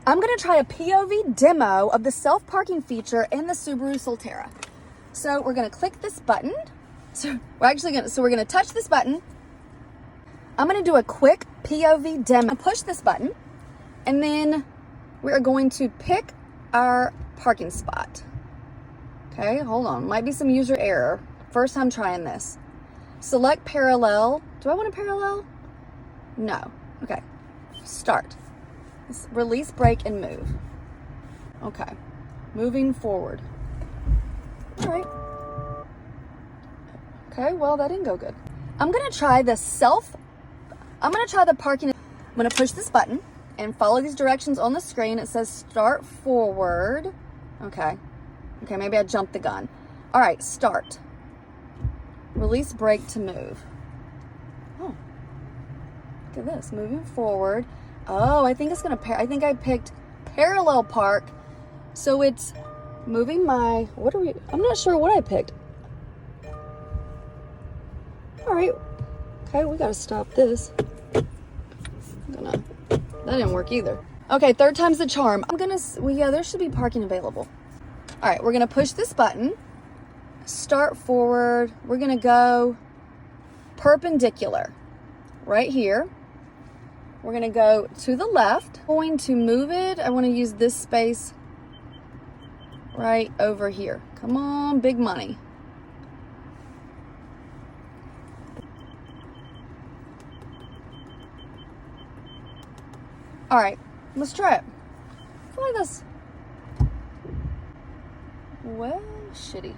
I'm gonna try a POV demo of the self-parking feature in the Subaru Solterra. So we're gonna click this button. So we're gonna touch this button. I'm gonna do a quick POV demo. Push this button, and then we are going to pick our parking spot. Okay, hold on, might be some user error. First time trying this. Select parallel. Do I want a parallel? No. Okay, start. Release brake and move. Okay, moving forward. All right. Okay, well, that didn't go good. I'm gonna try the parking. I'm gonna push this button and follow these directions on the screen. It says start forward. Okay, maybe I jumped the gun. All right, start. Release brake to move. Oh, look at this, moving forward. Oh, I think it's gonna, I think I picked parallel park. So it's moving my, I'm not sure what I picked. All right, okay, we gotta stop this. That didn't work either. Okay, third time's the charm. Yeah, there should be parking available. All right, we're gonna push this button, start forward. We're gonna go perpendicular, right here. We're gonna go to the left. I'm going to move it. I wanna use this space right over here. Come on, big money. All right, let's try it. Try this. Well, shitty.